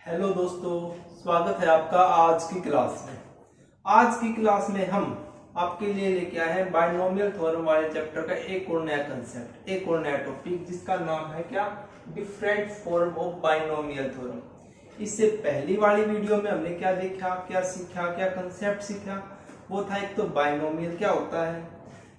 Hello दोस्तों, स्वागत है आपका आज की क्लास में। आज की क्लास में हम आपके लिए लेके आए हैं बायनोमियल थ्योरम वाले चैप्टर का एक और नया कंसेप्ट, एक और नया टॉपिक, जिसका नाम है क्या, different form of binomial theorem. इससे पहली वाली वीडियो में हमने क्या देखा, क्या सीखा, क्या कंसेप्ट सीखा। वो था एक तो बायनोमियल क्या होता है,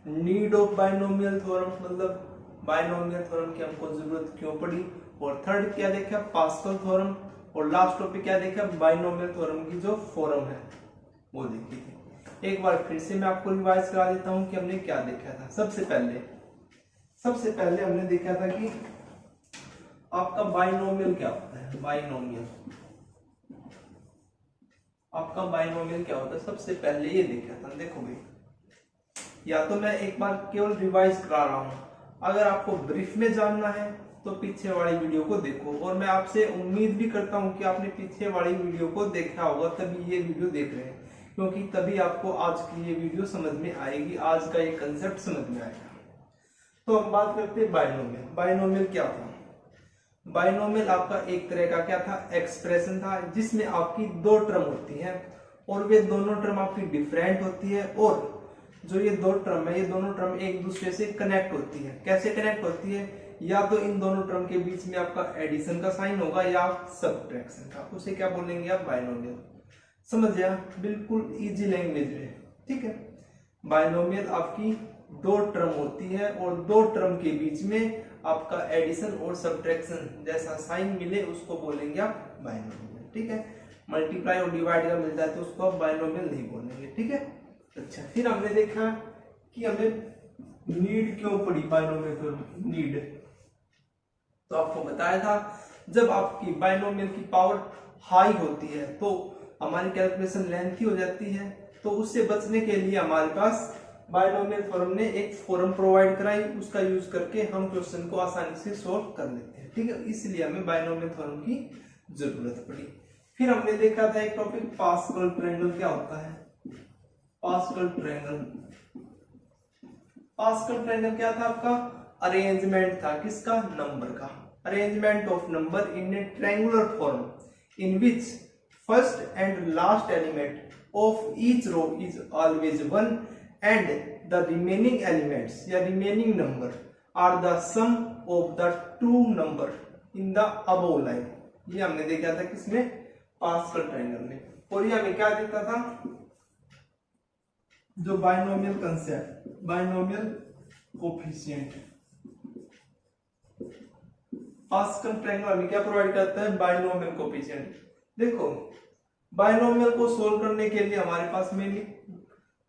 नीड ऑफ बायनोमियल थ्योरम, मतलब बायनोमियल थ्योरम की हमको जरूरत क्यों पड़ी, और थर्ड क्या देखा, पास्कल थ्योरम, और लास्ट टॉपिक क्या देखा, बायनोमियल थ्योरम की जो फॉर्म है वो देखी थी। एक बार फिर से मैं आपको रिवाइज करा देता हूं कि हमने क्या देखा था। सबसे पहले हमने देखा था कि आपका बायनोमियल क्या होता है। बायनोमियल, आपका बायनोमियल क्या होता है, सबसे पहले ये देखा था। देखो भाई, या तो मैं एक बार केवल रिवाइज करा रहा हूं, अगर आपको ब्रीफ में जानना है तो पीछे वाली वीडियो को देखो, और मैं आपसे उम्मीद भी करता हूं कि आपने पीछे वाली वीडियो को देखा होगा, तभी ये वीडियो देख रहे हैं, क्योंकि तभी आपको आज की ये वीडियो समझ में आएगी, आज का ये कंसेप्ट समझ में आएगा। तो हम बात करते हैं बायनोमियल। बायनोमियल क्या था? बायनोमियल आपका एक तरह का क्या था, एक्सप्रेशन था, जिसमें आपकी दो टर्म होती है और वे दोनों टर्म आपकी डिफरेंट होती है, और जो ये दो टर्म है, ये दोनों टर्म एक दूसरे से कनेक्ट होती है। कैसे कनेक्ट होती है? या तो इन दोनों टर्म के बीच में आपका एडिशन का साइन होगा या सब्ट्रैक्शन का, उसे क्या बोलेंगे आप, बायनोमियल। समझ गया, बिल्कुल इजी लैंग्वेज में, ठीक है। बायनोमियल आपकी दो टर्म होती है और दो टर्म के बीच में आपका एडिशन और सब्ट्रैक्शन जैसा साइन मिले उसको बोलेंगे आप बायनोमियल, ठीक है। मल्टीप्लाई और डिवाइड का मिल जाए तो उसको आप बायनोमियल नहीं बोलेंगे, ठीक है। अच्छा, फिर हमने देखा कि हमें नीड क्यों पड़ी बायनोमियल, नीड तो आपको बताया था, जब आपकी बायनोमियल की पावर हाई होती है तो हमारी कैलकुलेशन लेंथी हो जाती है, तो उससे बचने के लिए हमारे पास बायनोमियल थ्योरम ने एक फॉर्म प्रोवाइड कराई, उसका यूज करके हम क्वेश्चन को आसानी से सॉल्व कर लेते हैं, ठीक है। इसलिए हमें बायनोमियल थ्योरम की जरूरत पड़ी। फिर हमने देखा था एक टॉपिक, पास्कल ट्रायंगल क्या होता है। पास्कल ट्रायंगल, पास्कल ट्रायंगल क्या था आपका, अरेंजमेंट था किसका, नंबर का। Arrangement of number in a triangular form in which first and last element of each row is always one and the remaining elements या remaining number are the sum of the two number in the above line. ये हमने देखा था किसमें, pascal triangle में। और ये हमें क्या देखता था, जो binomial concept, binomial coefficient. Pascal triangle हमें क्या प्रोवाइड करता है, बायनोमियल कोफिशिएंट। देखो, बायनोमियल को सोल्व करने के लिए हमारे पास मेनली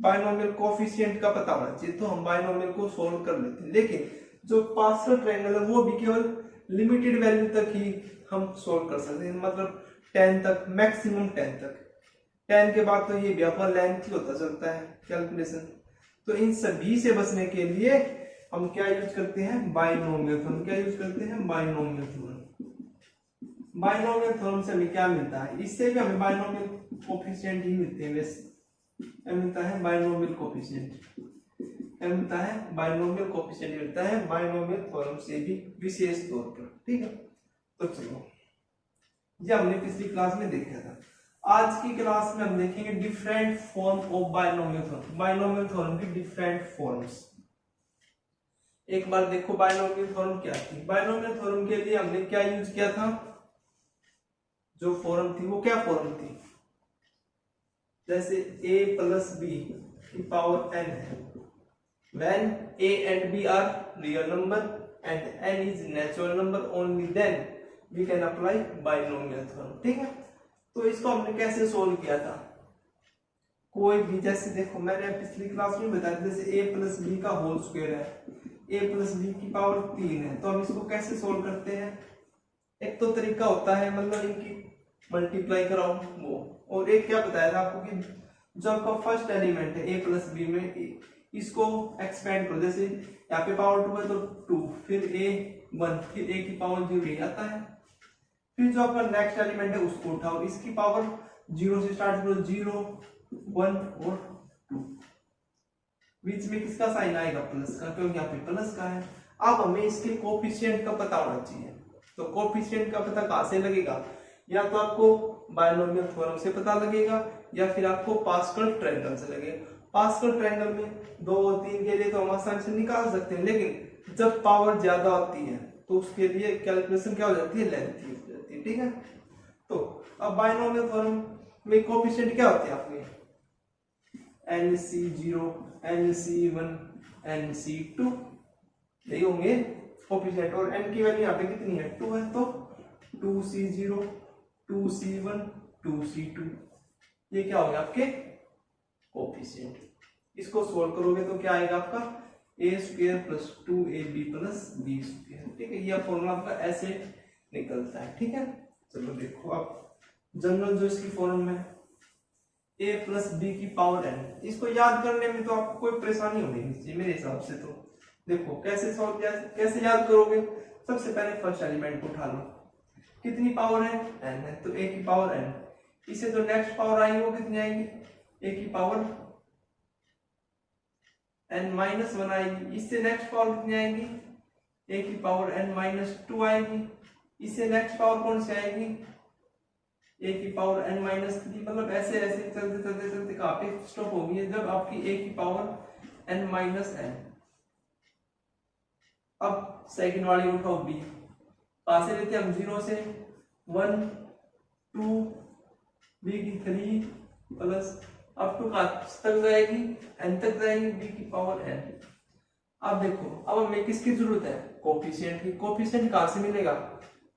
बायनोमियल कोफिशिएंट का पता होना चाहिए, तो हम बायनोमियल को सोल्व कर लेते हैं। लेकिन जो पास्कल ट्रायंगल है वो भी केवल लिमिटेड वैल्यू तक ही हम सोल्व कर सकते हैं, मतलब 10 तक, मैक्सिमम 10 तक। 10 के बाद तो ये भी अपर लेंथ होता चलता है कैलकुलेशन। तो इन सभी से बचने के लिए हम क्या यूज करते हैं, बायनोमियल थ्योरम। क्या यूज करते हैं, बायनोमियल थ्योरम। बायनोमियल थ्योरम से हमें क्या मिलता है, इससे भी हमें बायनोमियल कोफिशिएंट ही मिलते हैं। वैसे क्या मिलता है, बायनोमियल कोफिशिएंट। क्या मिलता है, बायनोमियल कोफिशिएंट मिलता है बायनोमियल थ्योरम से भी विशेष तौर पर, ठीक है। तो चलो, ये हमने पिछली क्लास में देखा था। आज की क्लास में हम देखेंगे different form of binomial theorem, binomial theorem की डिफरेंट फॉर्म्स। एक बार देखो बायनोमियल थ्योरम क्या थी। बायनोमियल थ्योरम के लिए हमने क्या यूज किया था, जो फॉर्म थी वो क्या फॉर्म थी, जैसे a प्लस बी की पावर n है, when a and b are real number and n is natural number, only then we can apply binomial theorem, ठीक है। तो इसको हमने कैसे सोल्व किया था, कोई भी, जैसे देखो मैंने पिछली क्लास में बताया, जैसे a प्लस बी का होल स्क्वायर है, a प्लस बी की पावर 3 है, तो हम इसको कैसे सोल्व करते हैं। एक तो तरीका होता है, मतलब इनकी मल्टीप्लाई कराओ वो, और एक क्या बताया था आपको कि जो आपका फर्स्ट एलिमेंट है a प्लस बी में, इसको एक्सपेंड करो। जैसे यहाँ पे पावर 2 है तो 2, फिर a 1, फिर a की पावर 0 ले आता है। फिर जो आपका नेक्स्ट एलिमेंट है उसको उठाओ, इसकी पावर 0 से स्टार्ट करो, 0, 1 और 2। बीच में किसका साइन आएगा, प्लस का, क्योंकि यहाँ पे प्लस का है। अब हमें इसके कोफिशिएंट का पता होना चाहिए। तो कोफिशिएंट का पता कहां से लगेगा, या तो आपको बायनोमियल थ्योरम से पता लगेगा या फिर आपको पास्कल ट्रायंगल से लगेगा। पास्कल ट्रायंगल में 2 और 3 के लिए तो हम आसानी से निकाल सकते हैं, लेकिन जब पावर ज्यादा होती है तो उसके लिए कैलकुलेशन क्या हो जाती है, लेंथी हो जाती है। ठीक है, तो अब बायनोमियल थ्योरम में कोएफिशिएंट क्या होते हैं आपके, NC0, NC1, NC2 यही होंगे कोएफिशिएंट, और n की वैल्यू यहाँ पे कितनी है, 2 है, तो 2C0, 2C1, 2C2 ये क्या हो गया आपके कोएफिशिएंट। इसको सोल्व करोगे तो क्या आएगा आपका a² + 2ab + b²। ठीक है, यह फॉर्मूला आपका ऐसे निकलता है। ठीक है, चलो देखो अब जनरल जो इसकी फॉर्म है a + b की पावर n, इसको याद करने में तो आपको कोई परेशानी होनी नहीं चाहिए मेरे हिसाब से। तो देखो कैसे सॉल्व किया, कैसे याद करोगे, सबसे पहले फर्स्ट एलिमेंट को उठा लो, कितनी पावर है, n है, तो a की पावर n, इसे जो नेक्स्ट पावर आएगी वो कितनी आएगी, a की पावर n-1 आएगी, इससे नेक्स्ट पावर कितनी आएगी, a की पावर n-2 आएगी, इससे नेक्स्ट पावर कौन सी आएगी, a की पावर n-3। मतलब ऐसे ऐसे चलते चलते चलते कहाँ पे स्टॉप होगी, जब आपकी a की पावर n-n। अब सेकंड वाली उठाओ b, कहाँ से लेते हैं हम, 0 से 1, 2, b की 3 प्लस अप टू कहाँ तक जाएगी, n तक जाएगी, b की पावर n। अब देखो अब हमें किसकी जरूरत है, कोएफिशिएंट की। कोएफिशिएंट कहाँ से मिलेगा,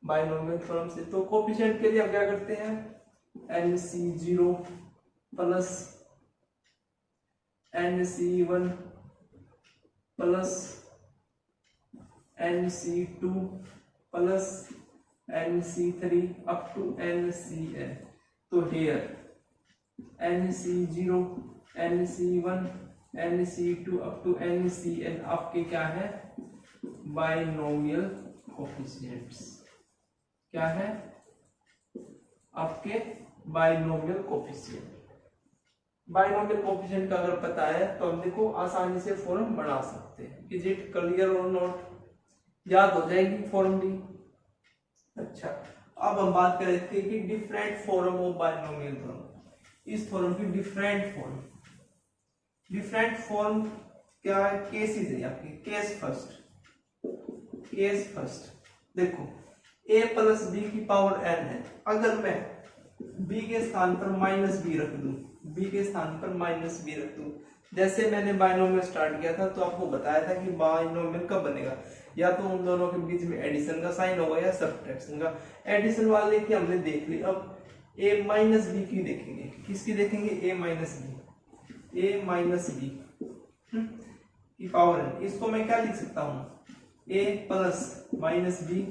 बायनोमियल थ्योरम से। तो कोएफिशिएंट के लिए हम क्या करते हैं, NC0 plus NC1 plus NC2 plus NC3 up to NCn। तो here NC0, NC1, NC2 up to NCn आपके क्या है, बायनोमियल कोएफिशिएंट्स। क्या है आपके बायनोमियल कोएफिशिएंट। बायनोमियल कोएफिशिएंट का अगर पता है तो हम देखो आसानी से फॉर्म बना सकते हैं। इज इट क्लियर और नॉट, याद हो जाएगी फॉर्मूली। अच्छा, अब हम बात कर रहे थे कि different form of binomial theorem. इस थ्योरम की डिफरेंट फॉर्म क्या है, केसेस है आपकी। केस फर्स्ट देखो, a + b की पावर n है, अगर मैं b के स्थान पर -b रख दूं, b के स्थान पर -b रख दूं, जैसे मैंने बायनोमियल स्टार्ट किया था तो आपको बताया था कि बायनोमियल कब बनेगा, या तो उन दोनों के बीच में एडिशन का साइन होगा या सब्ट्रैक्शन का। एडिशन वाले की हमने देख ली, अब a - b की देखेंगे। किसकी देखेंगे, a - b की पावर n। इसको मैं क्या लिख सकता हूँ, a + -b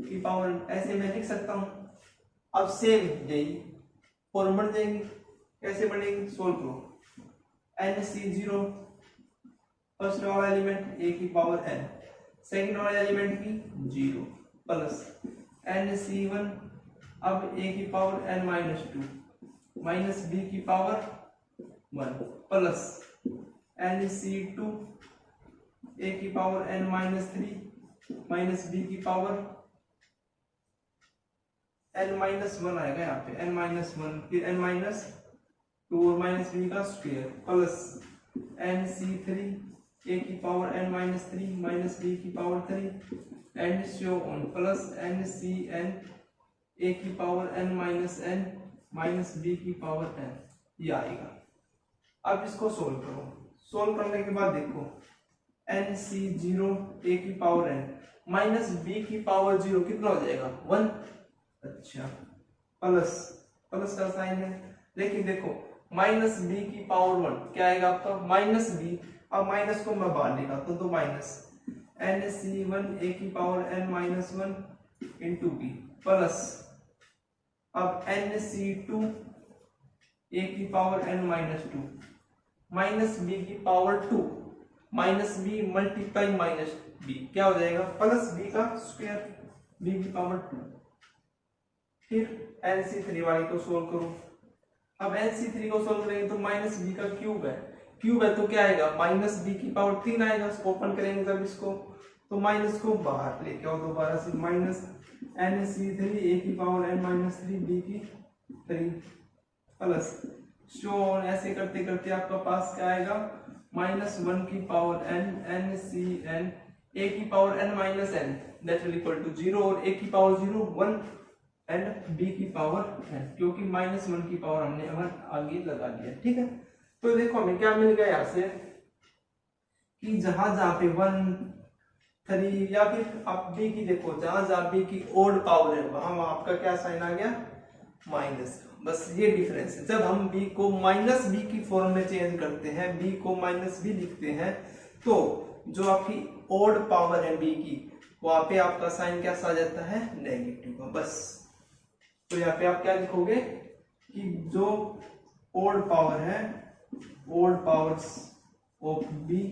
की पावर n, ऐसे मैं लिख सकता हूँ। अब सेम यही फॉर्म बन जाएंगे। कैसे बनेगी, सोल्व करो। NC0 फर्स्ट वाला एलिमेंट a की पावर n, सेकंड वाला एलिमेंट की 0 प्लस NC1 अब a की पावर n-2 माइनस b की पावर 1 प्लस NC2 a की पावर n-3 माइनस b की पावर n-1 आएगा यहाँ पे, n-1 फिर n-2 और -b का स्क्वायर प्लस NC3 a की पावर n-3 माइनस b की power 3 and so on plus NCn a की पावर n माइनस b की पावर n, ये आएगा। अब इसको सोल्व करो। सोल्व करने के बाद देखो NC0 a की पावर n माइनस b की पावर 0 कितना हो जाएगा, 1। अच्छा, प्लस का साइन है, लेकिन देखो माइनस b की पावर 1 क्या आएगा आपका, माइनस b। अब माइनस को मैं बाहर निकालता हूं तो माइनस NC1 a की power n-1 into b plus अब NC2 a की पावर n-2 माइनस b की power 2 minus b multiply minus b क्या हो जाएगा, प्लस b का स्क्वायर b की पावर 2। फिर NC3 वाली को सोल्व करो। अब NC3 को सोल्व करेंगे तो माइनस b का क्यूब है तो क्या आएगा, माइनस b की पावर 3 आएगा। इसको ओपन करेंगे जब इसको तो माइनस को बाहर लेके आओ दोबारा से, माइनस एन सी 3 ए की पावर एन माइनस 3 बी की 3 प्लस सो ऑन, ऐसे करते करते आपका पास क्या आएगा, माइनस 1 की power n n c n a की power n minus n that will equal to 0, और ए की पावर 0 1 एंड बी की पावर एन, क्योंकि माइनस 1 की पावर हमने आगे लगा दिया। ठीक है, तो देखो हमें क्या मिल गया यहाँ से कि जहां जहां पे 1 3 या फिर आप बी की देखो, जहां जहां बी की ओड पावर है वहां आपका क्या साइन आ गया, माइनस। बस ये डिफरेंस है, जब हम b को माइनस बी की फॉर्म में चेंज करते हैं, b को माइनस बी लिखते हैं, तो जो आपकी ओड पावर है b की, वहां पे आपका साइन क्या आ जाता है, नेगेटिव का। बस तो यहाँ पे आप क्या लिखोगे कि जो ओड पावर है, odd powers of b,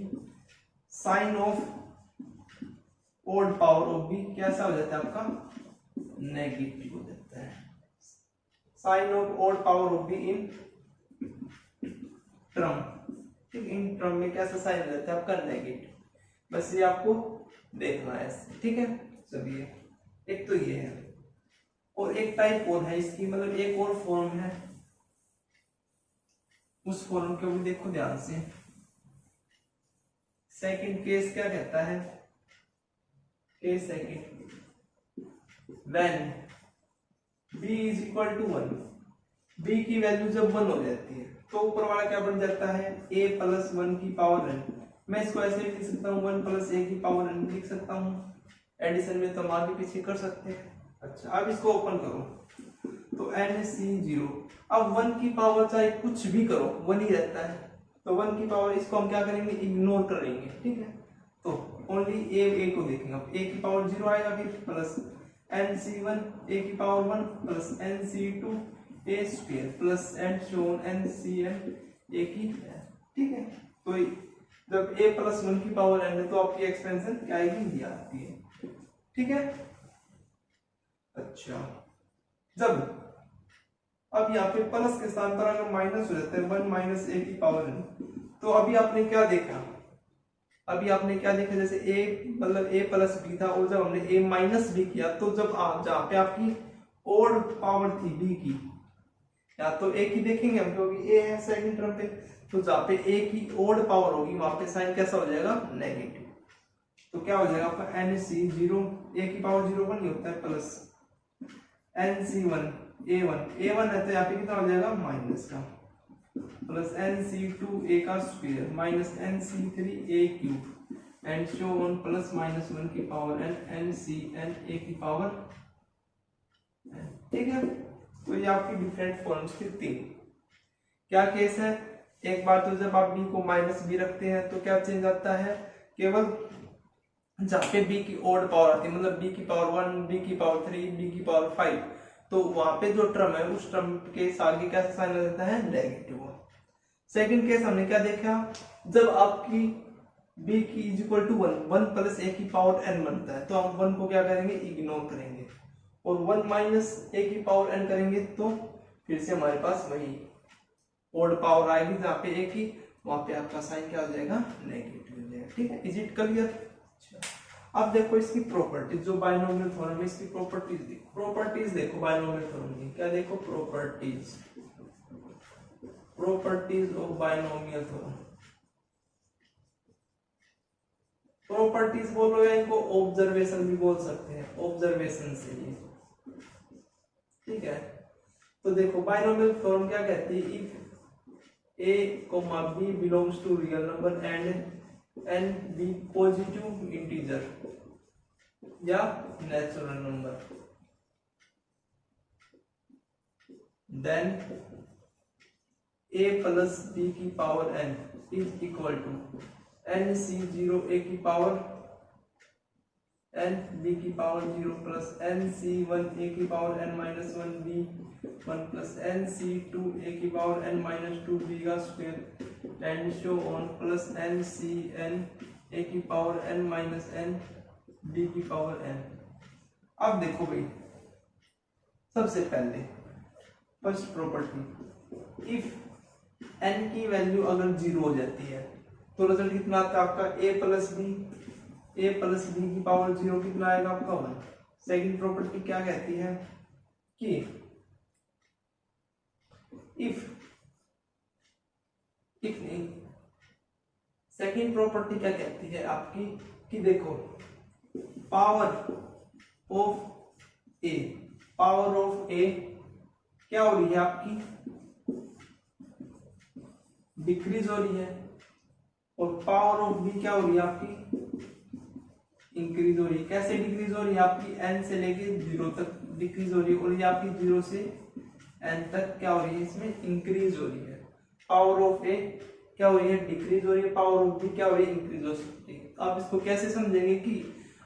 sine of odd power of b कैसा हो जाता है आपका, नेगेटिव हो जाता है। Sine of odd power of b in term, ठीक, इन टर्म में कैसा साइन हो जाता है आपका, नेगेटिव। बस ये आपको देखना है, ठीक है। चलिए, एक तो ये है, और एक टाइप और है इसकी, मतलब एक और फॉर्म है, उस फॉर्म को भी देखो ध्यान से। सेकंड केस क्या कहता है, case second, when b is equal to 1, b की वैल्यू जब 1 हो जाती है तो ऊपर वाला क्या बन जाता है, a प्लस 1 की पावर n। मैं इसको ऐसे भी लिख सकता हूँ, 1 प्लस a की पावर n लिख सकता हूँ, एडिशन में तो हम आगे पीछे कर सकते हैं। अच्छा, अब इसको ओपन करो तो n c 0, अब 1 की पावर चाहे कुछ भी करो 1 ही रहता है, तो 1 की पावर इसको हम क्या करेंगे, इग्नोर करेंगे। ठीक है, तो ओनली a को देखेंगे। अब a की पावर 0 आएगा, फिर प्लस nc1 a की power 1 plus nc2 a square plus and so on ncn a की। ठीक है, तो जब a प्लस 1 की पावर n है तो आपकी एक्सपेंशन क्या आएगी, ये आती है। ठीक है, अच्छा, जब अब यहाँ पे प्लस के स्थान पर अगर माइनस हो जाता है 1 माइनस a की पावर n, तो अभी आपने क्या देखा, अभी आपने क्या देखा, जैसे a मतलब a प्लस b था, और जब हमने a माइनस b किया तो जब जहाँ पे आपकी ओड पावर थी b की, या तो a की देखेंगे हम क्योंकि a है सेकंड टर्म पे, तो जहाँ पे a की ओड पावर होगी वहां पे साइन कैसा हो जाएगा, नेगेटिव। तो क्या हो जाएगा आपका nc0 a की पावर 0 1 ही होता है, प्लस nc1 a1 है तो यहाँ पे कितना हो जाएगा, माइनस का, प्लस nc2 a का square minus nc3 a cube and so on plus minus 1 की पावर n ncn a की पावर। ठीक है, तो ये आपकी डिफरेंट फॉर्म्स थी 3। क्या केस है, एक बार तो जब आप b को माइनस b रखते हैं तो क्या चेंज आता है, केवल जहाँ पे b की ओड पावर आती है, मतलब b की पावर 1 b की पावर 3 b की पावर 5, तो वहां पे जो टर्म है उस टर्म के आगे क्या साइन आ जाता है, नेगेटिव। सेकंड केस हमने क्या देखा, जब आपकी b की is equal to 1 plus a की पावर n बनता है, तो हम 1 को क्या करेंगे, इग्नोर करेंगे, और 1 माइनस a की पावर n करेंगे तो फिर से हमारे पास वही ओड पावर आएगी, जहाँ पे a की, वहां पे आपका साइन क्या हो जाएगा, नेगेटिव हो जाएगा। ठीक है, इज इट क्लियर। अब देखो इसकी प्रॉपर्टीज, जो बायनोमियल थ्योरम है इसकी प्रॉपर्टीज देखो, प्रॉपर्टीज देखो बायनोमियल थ्योरम की, क्या देखो, properties, properties of binomial theorem. Properties बोलो या इनको ऑब्जर्वेशन भी बोल सकते हैं, ऑब्जर्वेशन से ये। ठीक है, तो देखो बायनोमियल थ्योरम क्या कहती है, if a, b belongs to real number and b positive integer या natural number, then a plus b की power n is equal to nc0 a की पावर n b की पावर 0 प्लस nc1 a की power n minus 1 b 1 plus nc2 a की power n minus 2 b का square and so on plus ncn a की power n minus n b की power n। अब देखो भाई, सबसे पहले फर्स्ट प्रॉपर्टी, इफ n की वैल्यू अगर 0 हो जाती है तो रिजल्ट कितना आता है आपका, a plus b a plus b की पावर 0 कितना आएगा आपका 1। सेकंड प्रॉपर्टी क्या कहती है कि इफ नहीं, सेकंड प्रॉपर्टी क्या कहती है आपकी कि देखो पावर ऑफ ए क्या हो रही है आपकी डिक्रीज हो रही है, और पावर ऑफ बी क्या हो रही है आपकी इंक्रीज हो रही है। कैसे डिक्रीज हो रही है आपकी n से लेके 0 तक डिक्रीज हो रही है, और ये आपकी 0 से n तक क्या हो रही है इसमें इंक्रीज हो रही है। पावर ऑफ ए क्या हो रही है डिक्रीज हो रही है, पावर ऑफ बी क्या हो रही है इंक्रीज हो सकती है। आप इसको कैसे समझेंगे कि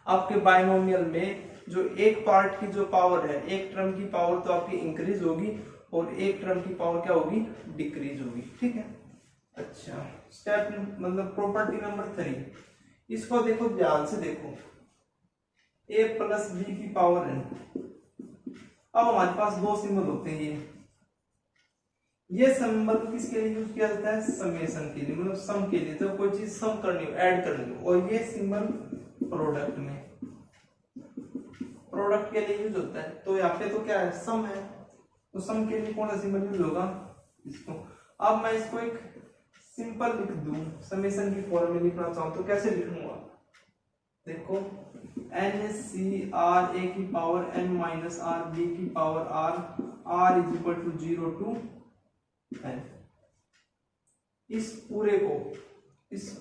आपके बाइनोमियल में जो एक पार्ट की जो पावर है, एक टर्म की पावर तो आपकी इंक्रीज होगी और एक टर्म की पावर क्या होगी डिक्रीज होगी। ठीक है, अच्छा स्टेप मतलब प्रॉपर्टी नंबर 3, इसको देखो ध्यान से देखो, a प्लस बी की पावर n। अब हमारे पास दो सिंबल होते हैं, ये सिंबल किसके लिए यूज किया जाता है समेशन के लिए, मतलब सम के लिए, तो कोई चीज सम करनी हो ऐड करनी हो, और ये सिंबल प्रोडक्ट में प्रोडक्ट के लिए यूज होता है। तो यहाँ पे तो क्या है सम है, तो सम के लिए कौन सा सिंबल यूज होगा इसको। अब मैं इसको एक सिंपल लिख दूं, समेशन की फॉर्म में लिखना चाहूं तो कैसे लिखूंगा, देखो NCR a की power n minus r b की power r is equal to 0 to n। इस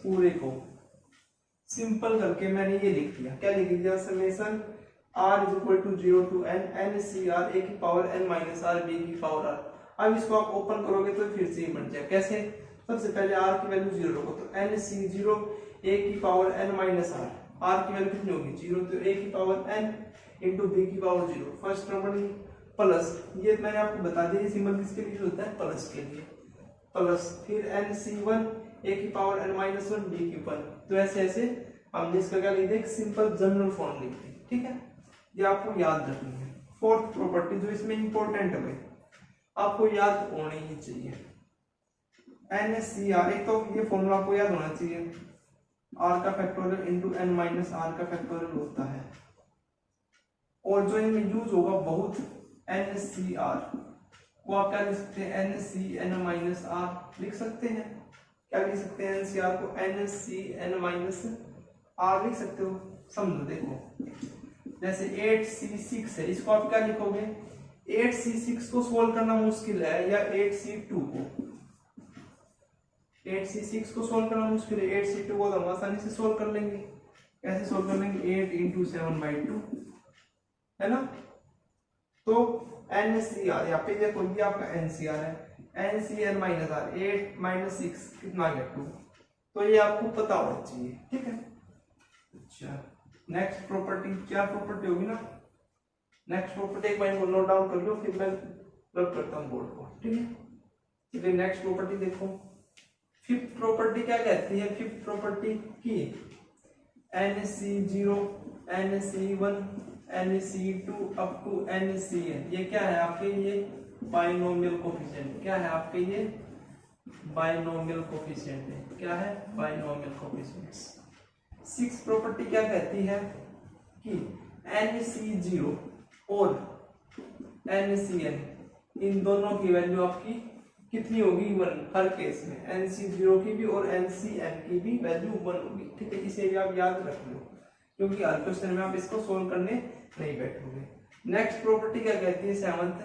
पूरे को सिंपल करके मैंने ये लिख दिया, क्या लिख दिया summation r is equal to 0 to n NCR a की power n minus r b की पावर r। अब इसको आप ओपन करोगे तो फिर से बन जाए, कैसे, सबसे पहले r की वैल्यू 0 रखो, तो NC0 a की पावर n माइनस r की वैल्यू कितनी होगी 0, तो a की पावर n इंटू b की पावर 0, फर्स्ट टर्म बनी, प्लस ये मैंने आपको बता दिया ये सिंबल किसके लिए होता है प्लस के लिए, प्लस फिर NC1 a की पावर n माइनस 1 b की पावर, तो ऐसे ऐसे हमने इसका क्या लिख दिया एक सिंपल जनरल फॉर्म लिख दी। ठीक है, ये आपको याद रखनी है। फोर्थ प्रॉपर्टी जो इसमें इंपॉर्टेंट है भाई आपको याद होनी ही चाहिए, NCR, एक तो ये फॉर्मूला आपको याद होना चाहिए, r का factorial into n minus r का फैक्टोरियल होता है, और जो इनमें यूज होगा बहुत NCR को आप क्या लिख सकते हैं NCN माइनस r लिख सकते हैं, क्या लिख सकते हैं NCR को NCN माइनस r लिख सकते हो। समझो देखो जैसे 8C6 है, इसको आप क्या लिखोगे 8C6 को सोल्व करना मुश्किल है, या 8C2 को 8C6 को सोल्व करना मुश्किल है, 8C2 को तो हम आसानी से सोल्व कर लेंगे। कैसे सोल्व कर लेंगे 8 इंटू 7/2 है ना। तो NCR यहाँ पे देखो ये आपका NCR है, NCN माइनस r 8 माइनस 6 कितना आ गया 2, तो ये आपको पता होना चाहिए। ठीक है, अच्छा नेक्स्ट प्रॉपर्टी क्या प्रॉपर्टी होगी ना, नेक्स्ट प्रॉपर्टी एक बार इनको नोट डाउन कर लो, फिर मैं रब करता हूँ बोर्ड को। ठीक है, चलिए नेक्स्ट प्रॉपर्टी देखो, फिफ्थ प्रॉपर्टी क्या कहती है, फिफ्थ प्रॉपर्टी की NC0 NC1 NC2 up to NCN, ये क्या है आपके ये बाइनोमियल कोफिशिएंट, क्या है आपके ये बाइनोमियल कोफिशिएंट है, क्या है बाइनोमियल कोफिशिएंट्स। सिक्स प्रॉपर्टी क्या कहती है कि NC0 और NCN इन दोनों की वैल्यू आपकी कितनी होगी 1, हर केस में NC0 की भी और NCN की भी वैल्यू 1 होगी। ठीक है, इसे भी आप याद रख लो क्योंकि हर क्वेश्चन में आप इसको सोल्व करने नहीं बैठोगे। नेक्स्ट प्रॉपर्टी क्या कहती है सेवंथ,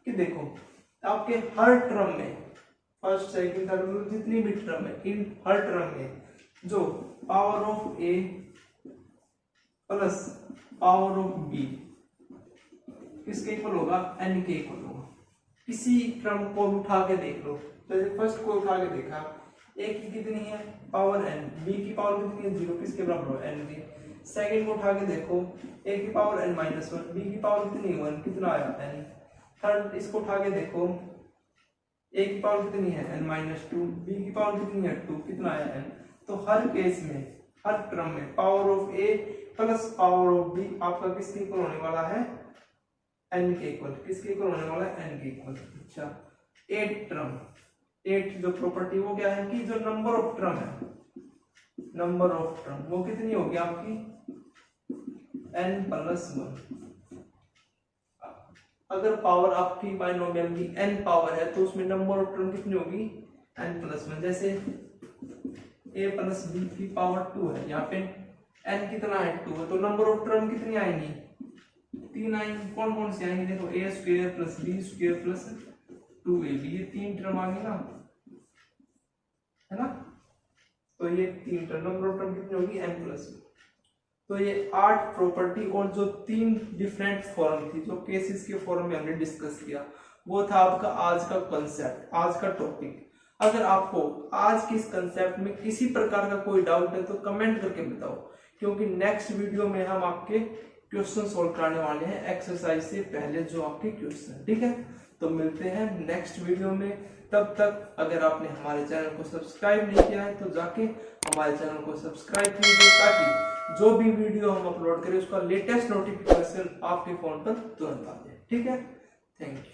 कि देखो आपके हर टर्म में फर्स्ट सेकंड थर्ड जितनी भी टर्म है, इन हर टर्म में जो power of a plus power of b किसके इक्वल होगा n के इक्वल होगा। किसी टर्म को उठा के देख लो, जैसे फर्स्ट को उठा के देखा a की कितनी है पावर n, b की पावर कितनी है 0, किसके बराबर हो n की। सेकंड को उठा के देखो a की पावर n माइनस 1, b की पावर कितनी 1, कितना आया n। थर्ड इसको उठा के देखो a की पावर कितनी है n माइनस 2, b की पावर कितनी है 2, कितना आया n। तो हर केस में हर टर्म में power of a plus power of b आपका किसके इक्वल होने वाला है n के इक्वल, किसके इक्वल होने वाला है n के इक्वल। अच्छा 8 टर्म, 8 जो प्रॉपर्टी वो क्या है कि जो नंबर ऑफ टर्म है नंबर ऑफ टर्म वो कितनी होगी आपकी n+1। अगर पावर आपकी बाइनोमियल की n पावर है तो उसमें नंबर ऑफ टर्म कितनी होगी n+1। जैसे a प्लस b की पावर 2 है, यहाँ पे n कितना है 2 है, तो नंबर ऑफ टर्म कितनी आएंगी 3 आएंगी। कौन कौन सी आएंगी देखो a² + b² + 2ab, ये 3 टर्म आ गई ना, है ना। तो ये 3 टर्म, नंबर ऑफ टर्म कितनी होगी n+1। तो ये 8 प्रॉपर्टी और जो 3 डिफरेंट फॉर्म थी, जो केसेस के फॉर्म में हमने डिस्कस किया, वो था आपका आज का कंसेप्ट, आज का टॉपिक। अगर आपको आज के इस कंसेप्ट में किसी प्रकार का कोई डाउट है तो कमेंट करके बताओ, क्योंकि नेक्स्ट वीडियो में हम आपके क्वेश्चन सोल्व कराने वाले हैं एक्सरसाइज से पहले जो आपके क्वेश्चन, ठीक है। तो मिलते हैं नेक्स्ट वीडियो में, तब तक अगर आपने हमारे चैनल को सब्सक्राइब नहीं किया है तो जाके हमारे चैनल को सब्सक्राइब कीजिए, ताकि जो भी वीडियो हम अपलोड करें उसका लेटेस्ट नोटिफिकेशन आपके फोन पर तुरंत आ जाए, ठीक है। Thank you.